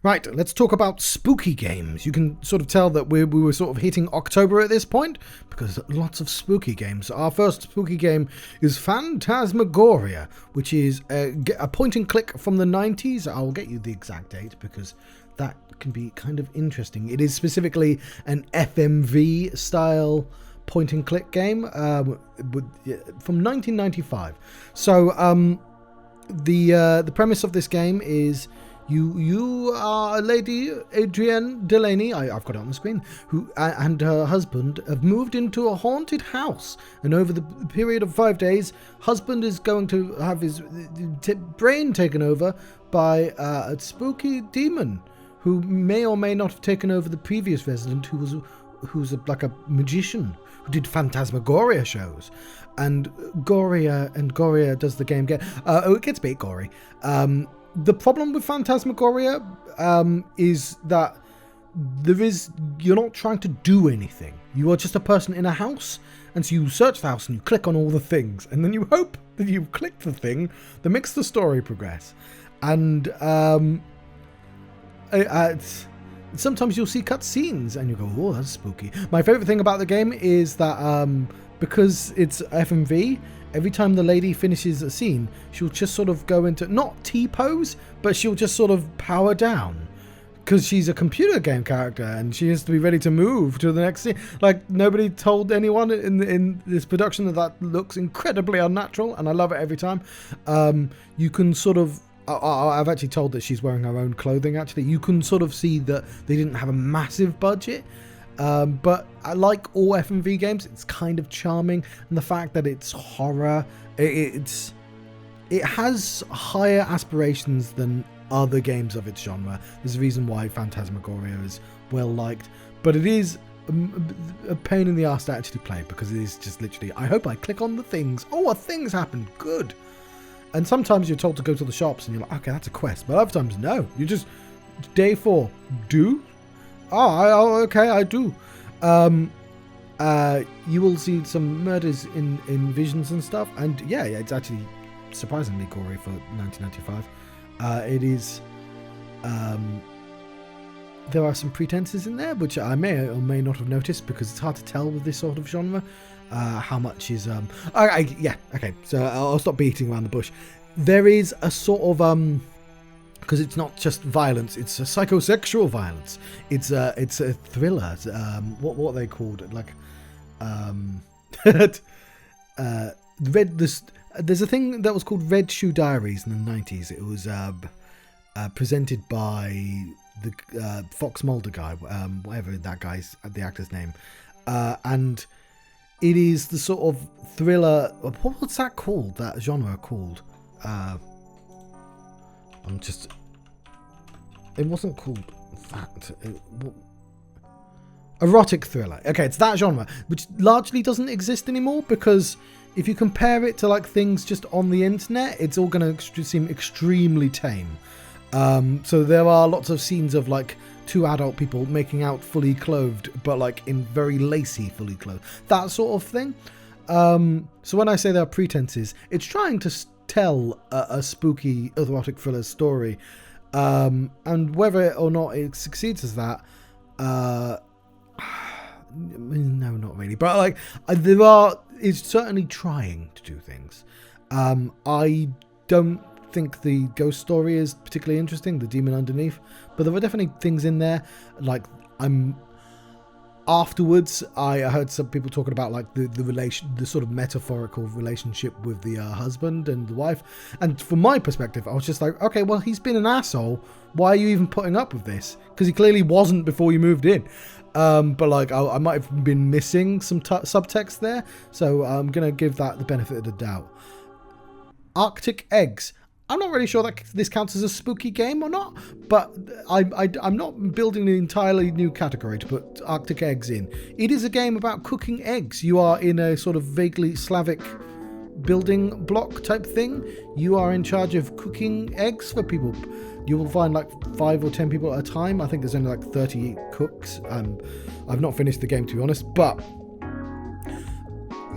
Right, let's talk about spooky games. You can sort of tell that we were sort of hitting October at this point, because lots of spooky games. Our first spooky game is Phantasmagoria, which is a point and click from the 90s. I'll get you the exact date, because that can be kind of interesting. It is specifically an FMV style point and click game from 1995. So the premise of this game is you are a lady, Adrienne Delaney, I've got it on the screen, who and her husband have moved into a haunted house, and over the period of 5 days, husband is going to have his brain taken over by a spooky demon who may or may not have taken over the previous resident, who's like a magician who did Phantasmagoria shows. And Goria does the game get it gets a bit gory. The problem with Phantasmagoria is that you're not trying to do anything. You are just a person in a house, and so you search the house and you click on all the things, and then you hope that you've clicked the thing that makes the story progress. And sometimes you'll see cutscenes and you go, oh, that's spooky. My favourite thing about the game is that because it's FMV, every time the lady finishes a scene, she'll just sort of go into, not T-pose, but she'll just sort of power down. Because she's a computer game character and she has to be ready to move to the next scene. Like, nobody told anyone in this production that looks incredibly unnatural, and I love it every time. You can sort of, I've actually told that she's wearing her own clothing, actually. You can sort of see that they didn't have a massive budget. But I like all FMV games, it's kind of charming, and the fact that it's horror, it has higher aspirations than other games of its genre. There's a reason why Phantasmagoria is well liked, but it is a pain in the ass to actually play, because it is just literally, I hope I click on the things. Oh, a thing's happened, good. And sometimes you're told to go to the shops and you're like, okay, that's a quest, but other times, no, you just, day 4, do? Okay, I do. You will see some murders in visions and stuff, and yeah, it's actually surprisingly gory for 1995. It is. There are some pretenses in there, which I may or may not have noticed, because it's hard to tell with this sort of genre how much is. Okay. So I'll stop beating around the bush. There is a sort of because it's not just violence, it's a psychosexual violence. It's a thriller. What are they called? Like, there's a thing that was called Red Shoe Diaries in the 90s. It was presented by the Fox Mulder guy, whatever that guy's the actor's name, and it is the sort of thriller. What's that called? That genre called? It wasn't called that. Erotic thriller. Okay, it's that genre, which largely doesn't exist anymore, because if you compare it to like things just on the internet, it's all going to seem extremely tame. So there are lots of scenes of like 2 adult people making out fully clothed, but like in very lacy fully clothed. That sort of thing. So when I say there are pretenses, it's trying to tell a spooky erotic thriller story, and whether or not it succeeds as that, no, not really, but like it's certainly trying to do things. I don't think the ghost story is particularly interesting, the demon underneath, but there were definitely things in there. Like, afterwards, I heard some people talking about like the sort of metaphorical relationship with the husband and the wife. And from my perspective, I was just like, okay, well, he's been an asshole. Why are you even putting up with this? Because he clearly wasn't before you moved in. But like, I might have been missing some subtext there. So I'm going to give that the benefit of the doubt. Arctic Eggs. I'm not really sure that this counts as a spooky game or not, but I'm not building an entirely new category to put Arctic Eggs in. It is a game about cooking eggs. You are in a sort of vaguely Slavic building block type thing. You are in charge of cooking eggs for people. You will find like 5 or 10 people at a time. I think there's only like 30 cooks. I've not finished the game, to be honest, but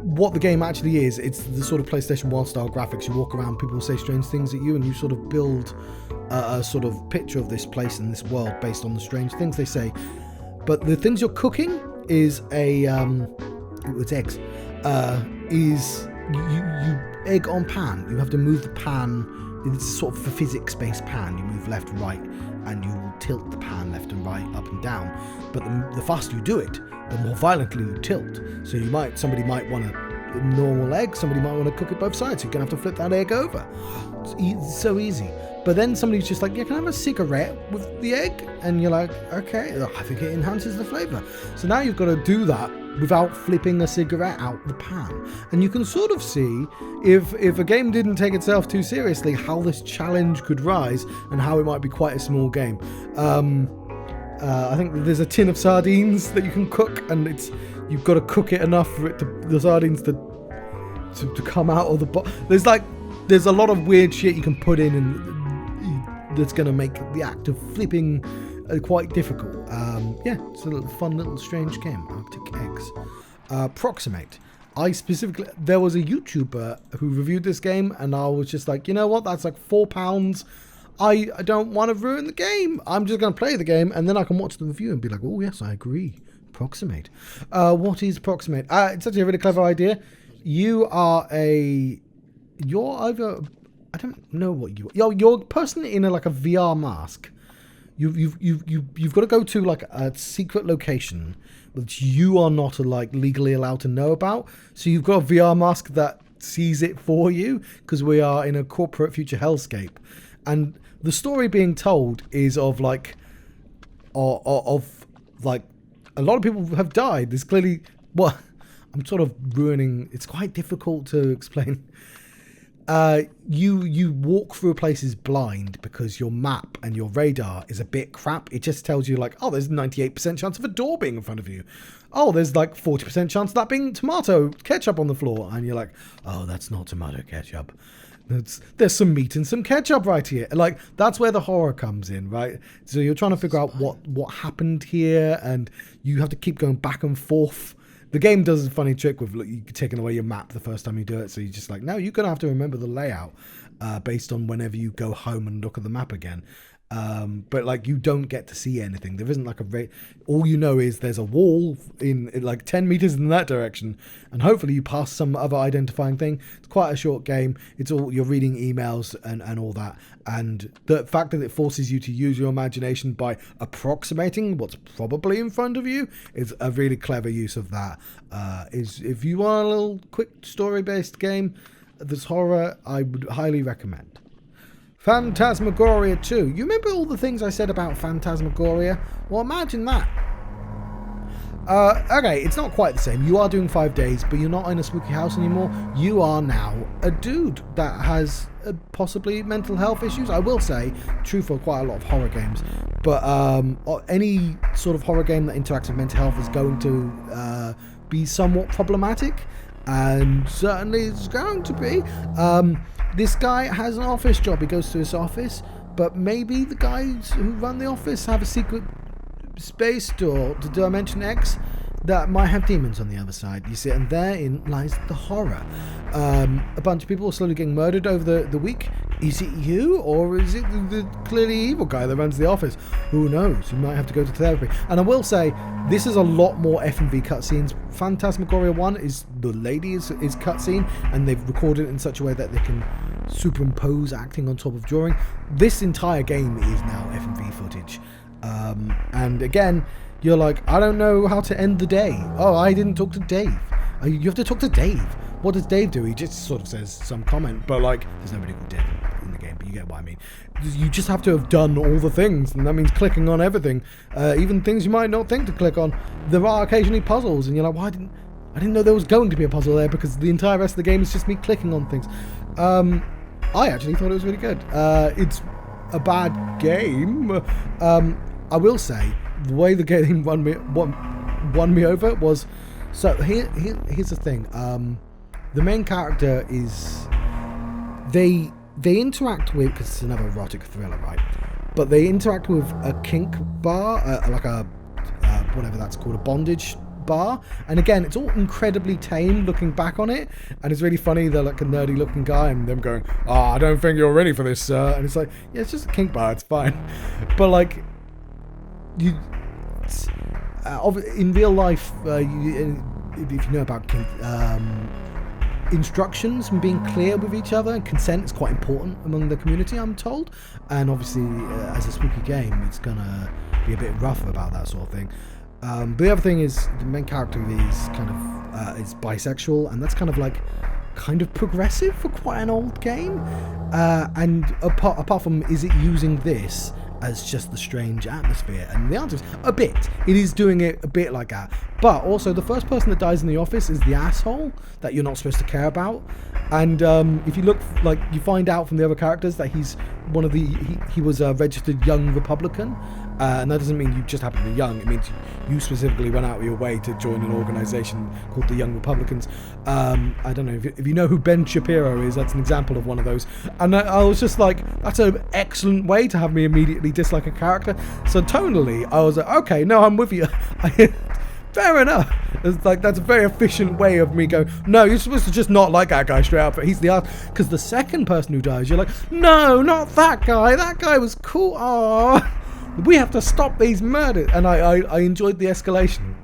what the game actually is, it's the sort of PlayStation 1 style graphics. You walk around, people say strange things at you, and you sort of build a sort of picture of this place and this world based on the strange things they say. But the things you're cooking is it's eggs. Is you egg on pan. You have to move the pan. It's sort of a physics-based pan. You move left, right, and you will tilt the pan left and right, up and down. But the faster you do it, the more violently you tilt. So somebody might want a normal egg, somebody might want to cook it both sides. So you're going to have to flip that egg over. It's so easy. But then somebody's just like, yeah, can I have a cigarette with the egg? And you're like, okay, I think it enhances the flavour. So now you've got to do that without flipping a cigarette out the pan. And you can sort of see, if a game didn't take itself too seriously, how this challenge could rise and how it might be quite a small game. I think there's a tin of sardines that you can cook, and you've got to cook it enough for the sardines to come out of the box. There's a lot of weird shit you can put in, and that's going to make the act of flipping quite difficult. It's a fun little strange game, Arctic Eggs. Proximate. There was a YouTuber who reviewed this game, and I was just like, you know what, that's like £4. I don't want to ruin the game. I'm just going to play the game, and then I can watch the review and be like, oh yes, I agree. Proximate. What is Proximate? It's actually a really clever idea. You're either, I don't know what you're a person in a VR mask. You've got to go to like a secret location which you are not legally allowed to know about. So you've got a VR mask that sees it for you, because we are in a corporate future hellscape, and the story being told is of a lot of people have died. There's clearly I'm sort of ruining. It's quite difficult to explain. You walk through places blind because your map and your radar is a bit crap. It just tells you there's 98% chance of a door being in front of you. Oh, there's 40% chance of that being tomato ketchup on the floor. And you're like, oh, that's not tomato ketchup. There's some meat and some ketchup right here. That's where the horror comes in, right? So you're trying to figure out what happened here, and you have to keep going back and forth. The game does a funny trick with you taking away your map the first time you do it, so you're just like, no, you're going to have to remember the layout based on whenever you go home and look at the map again. But you don't get to see anything. There isn't all you know is there's a wall in 10 meters in that direction, and hopefully you pass some other identifying thing. It's quite a short game. It's all you're reading emails and all that, and the fact that it forces you to use your imagination by approximating what's probably in front of you is a really clever use of that. If you want a little quick story-based game that's horror, I would highly recommend. Phantasmagoria 2. You remember all the things I said about Phantasmagoria? Well, imagine that. Okay, it's not quite the same. You are doing 5 days, but you're not in a spooky house anymore. You are now a dude that has possibly mental health issues. I will say, true for quite a lot of horror games, but any sort of horror game that interacts with mental health is going to be somewhat problematic, and certainly it's going to be. This guy has an office job. He goes to his office, but maybe the guys who run the office have a secret space door to Dimension X that might have demons on the other side. You see, and therein lies the horror. A bunch of people are slowly getting murdered over the week. Is it you, or is it the clearly evil guy that runs the office? Who knows? You might have to go to therapy. And I will say, this is a lot more FMV cutscenes. Phantasmagoria 1 is the lady is cutscene, and they've recorded it in such a way that they can superimpose acting on top of drawing. This entire game is now FMV footage. And again, you're like, I don't know how to end the day. Oh, I didn't talk to Dave. You have to talk to Dave. What does Dave do? He just sort of says some comment, but there's nobody called Dave in the game, but you get what I mean. You just have to have done all the things, and that means clicking on everything, even things you might not think to click on. There are occasionally puzzles, and you're like, I didn't know there was going to be a puzzle there, because the entire rest of the game is just me clicking on things. I actually thought it was really good. It's a bad game. I will say, the way the game won me over was, so here's the thing. The main character is, they interact with, because it's another erotic thriller, right? But they interact with a kink bar, like a whatever that's called, a bondage bar. And again, it's all incredibly tame looking back on it. And it's really funny. They're like a nerdy looking guy and them going, I don't think you're ready for this, sir. And it's like, yeah, it's just a kink bar. It's fine. But like, in real life, if you know about kink, instructions and being clear with each other and consent is quite important among the community, I'm told. And obviously, as a spooky game, it's gonna be a bit rougher about that sort of thing. But the other thing is the main character is kind of is bisexual, and that's kind of progressive for quite an old game. And apart from, is it using this as just the strange atmosphere? And the answer is a bit. It is doing it a bit like that. But also, the first person that dies in the office is the asshole that you're not supposed to care about. And if you look, like, you find out from the other characters that he's one of the, he was a registered young Republican. And that doesn't mean you just happen to be young. It means you specifically went out of your way to join an organization called the Young Republicans. I don't know if you know who Ben Shapiro is. That's an example of one of those. And I was just like, that's an excellent way to have me immediately dislike a character. So tonally, I was like, okay, no, I'm with you. Fair enough. It's like, that's a very efficient way of me going, no, you're supposed to just not like that guy straight up, but he's the ass. Because the second person who dies, you're like, no, not that guy. That guy was cool. Aww. We have to stop these murders. And I enjoyed the escalation.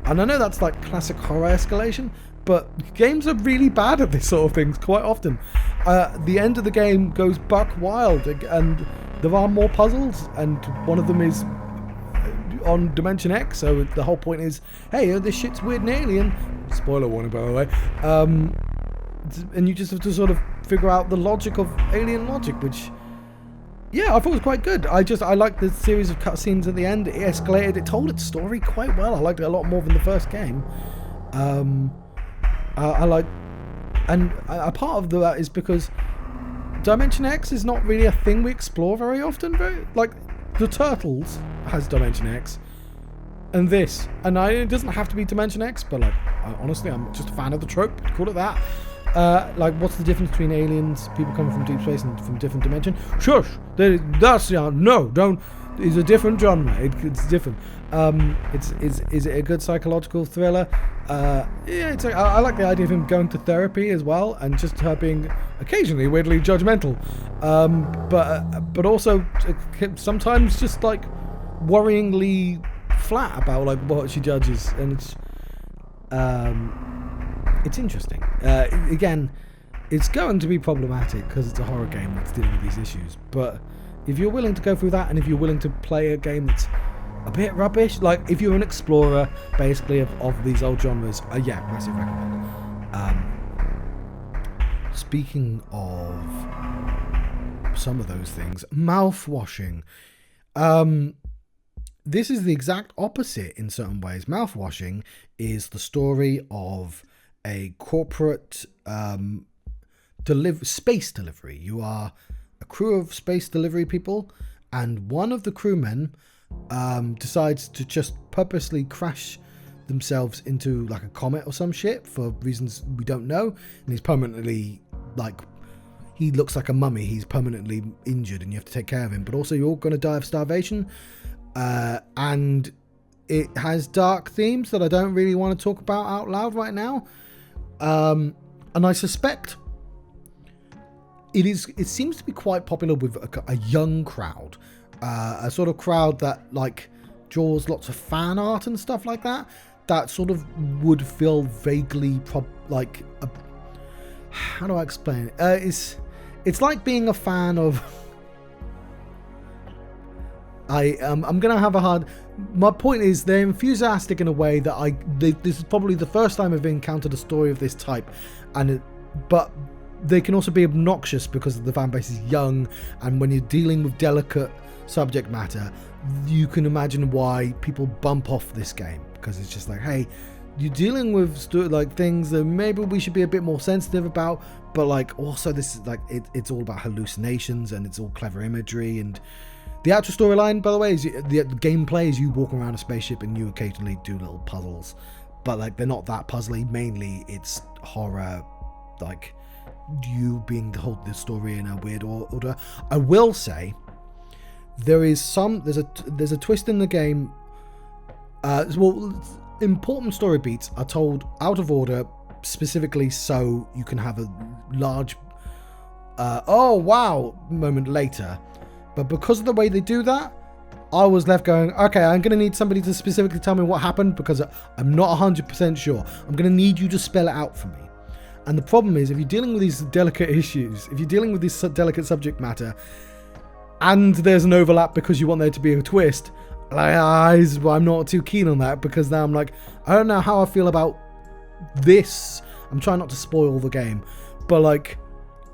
And I know that's like classic horror escalation, but games are really bad at this sort of things quite often. The end of the game goes buck wild, and there are more puzzles, and one of them is on Dimension X, so the whole point is, hey, this shit's weird and alien. Spoiler warning, by the way. And you just have to sort of figure out the logic of alien logic, which, yeah, I thought was quite good. I liked the series of cutscenes at the end. It escalated. It told its story quite well. I liked it a lot more than the first game. I like, and a part of that is because Dimension X is not really a thing we explore very often. Like, the Turtles has Dimension X, and this, and it doesn't have to be Dimension X, but like, honestly, I'm just a fan of the trope. Call it that. Like, what's the difference between aliens, people coming from deep space and from different dimension? Shush! That's no, don't. It's a different genre. It's different. Is it a good psychological thriller? Yeah, I like the idea of him going to therapy as well, and just her being occasionally weirdly judgmental, but also sometimes just like worryingly flat about like what she judges, and it's interesting. Again, it's going to be problematic because it's a horror game that's dealing with these issues, but if you're willing to go through that, and if you're willing to play a game that's a bit rubbish, like if you're an explorer basically of these old genres, yeah, massive recommend. Speaking of some of those things, mouth washing. This is the exact opposite in certain ways. Mouth washing is the story of a corporate space delivery. You are a crew of space delivery people, and one of the crewmen decides to just purposely crash themselves into like a comet or some shit for reasons we don't know, and he's permanently, like, he looks like a mummy. He's permanently injured and you have to take care of him, but also you're all going to die of starvation, and it has dark themes that I don't really want to talk about out loud right now, and I suspect it seems to be quite popular with a young crowd, a sort of crowd that like draws lots of fan art and stuff like that. That sort of would feel vaguely how do I explain it? It's like being a fan of. I'm gonna have a hard. My point is, they're enthusiastic in a way that this is probably the first time I've encountered a story of this type, but they can also be obnoxious because the fan base is young, and when you're dealing with delicate subject matter, you can imagine why people bump off this game, because it's just like, hey, you're dealing with like things that maybe we should be a bit more sensitive about, but like also this is like it's all about hallucinations and it's all clever imagery. And the actual storyline, by the way, is the gameplay is you walk around a spaceship and you occasionally do little puzzles, but like they're not that puzzly. Mainly it's horror, like you being told this story in a weird order. I will say there's a twist in the game. Well, important story beats are told out of order, specifically so you can have a large oh wow moment later. But because of the way they do that, I was left going, okay, I'm going to need somebody to specifically tell me what happened, because I'm not 100% sure. I'm going to need you to spell it out for me. And the problem is, if you're dealing with these delicate issues, if you're dealing with this delicate subject matter, and there's an overlap because you want there to be a twist, I'm not too keen on that, because now I'm like, I don't know how I feel about this. I'm trying not to spoil the game, but like,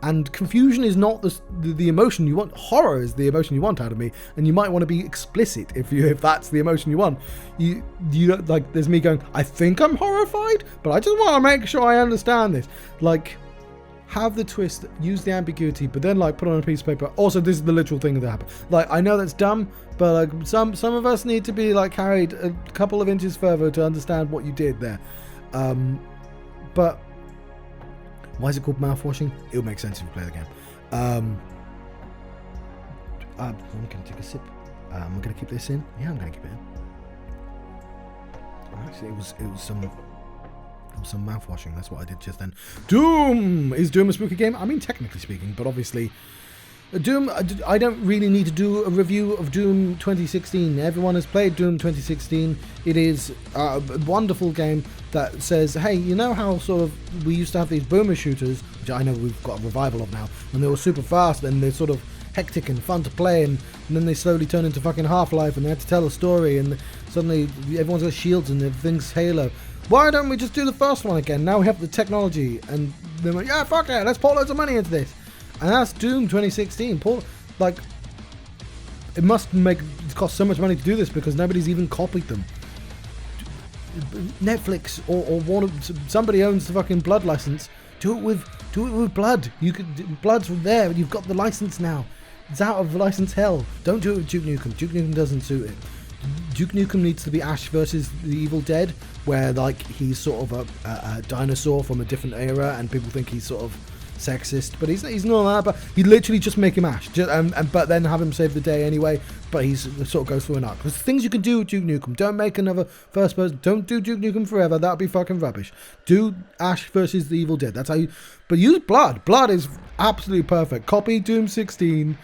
and confusion is not the emotion you want. Horror is the emotion you want out of me, and you might want to be explicit if that's the emotion you want. You don't, like, there's me going, I think I'm horrified, but I just want to make sure I understand this. Like, have the twist, use the ambiguity, but then like put on a piece of paper. Also, this is the literal thing that happened. Like, I know that's dumb, but like some of us need to be like carried a couple of inches further to understand what you did there. But why is it called mouthwashing? It'll make sense if you play the game. I'm going to take a sip. I'm going to keep this in. Yeah, I'm going to keep it in. Actually, it was some mouthwashing. That's what I did just then. Doom! Is Doom a spooky game? I mean, technically speaking, but obviously, Doom. I don't really need to do a review of Doom 2016. Everyone has played Doom 2016. It is a wonderful game that says, hey, you know how sort of we used to have these boomer shooters, which I know we've got a revival of now, and they were super fast and they're sort of hectic and fun to play, and then they slowly turn into fucking Half-Life, and they had to tell a story, and suddenly everyone's got shields and everything's Halo. Why don't we just do the first one again? Now we have the technology, and they're like, yeah, fuck it, let's pour loads of money into this. And that's Doom 2016. Like, it must cost so much money to do this because nobody's even copied them. Netflix or somebody owns the fucking Blood license. Do it with Blood. Blood's there. You've got the license now. It's out of license hell. Don't do it with Duke Nukem. Duke Nukem doesn't suit it. Duke Nukem needs to be Ash versus the Evil Dead, where like he's sort of a dinosaur from a different era, and people think he's sort of sexist, but he's not that. But you literally just make him Ash, but then have him save the day anyway. But he's sort of goes through an arc. There's things you can do with Duke Nukem. Don't make another first person. Don't do Duke Nukem forever. That'd be fucking rubbish. Do Ash versus the Evil Dead. That's how you. But use Blood. Blood is absolutely perfect. Copy Doom 16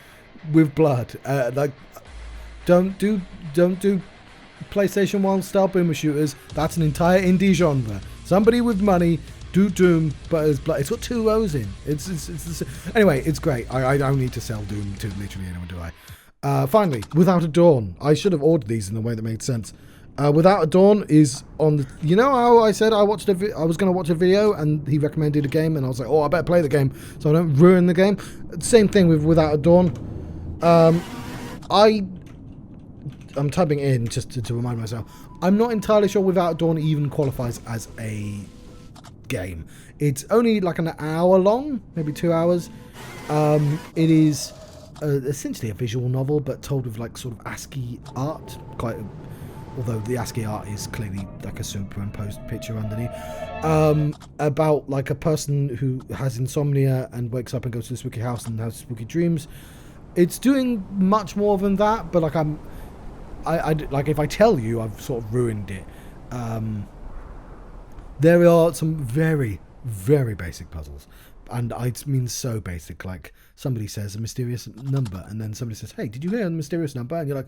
with Blood. Like, don't do PlayStation 1 style boomer shooters. That's an entire indie genre. Somebody with money. Do Doom, but it's got 2 O's in. It's anyway, it's great. I don't need to sell Doom to literally anyone, do I? Finally, Without a Dawn. I should have ordered these in a way that made sense. Without a Dawn is on the... You know how I said I was going to watch a video and he recommended a game and I was like, oh, I better play the game so I don't ruin the game. Same thing with Without a Dawn. I'm typing in just to remind myself. I'm not entirely sure Without a Dawn even qualifies as a game. It's only like an hour long, maybe 2 hours. It is essentially a visual novel, but told with like sort of ASCII art. Although the ASCII art is clearly like a superimposed picture underneath. About like a person who has insomnia and wakes up and goes to the spooky house and has spooky dreams. It's doing much more than that, but like I like if I tell you, I've sort of ruined it. There are some very, very basic puzzles. And I mean so basic, like somebody says a mysterious number, and then somebody says, hey, did you hear a mysterious number? And you're like,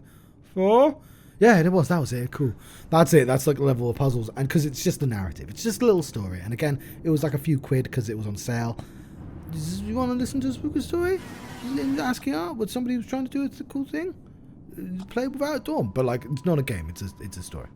4? Yeah, that was it, cool. That's it, that's like the level of puzzles. And because it's just the narrative, it's just a little story. And again, it was like a few quid because it was on sale. You want to listen to a spooky story? In ASCII art, what somebody was trying to do, it's a cool thing? Play Without a Dawn. But like, it's not a game, it's a story.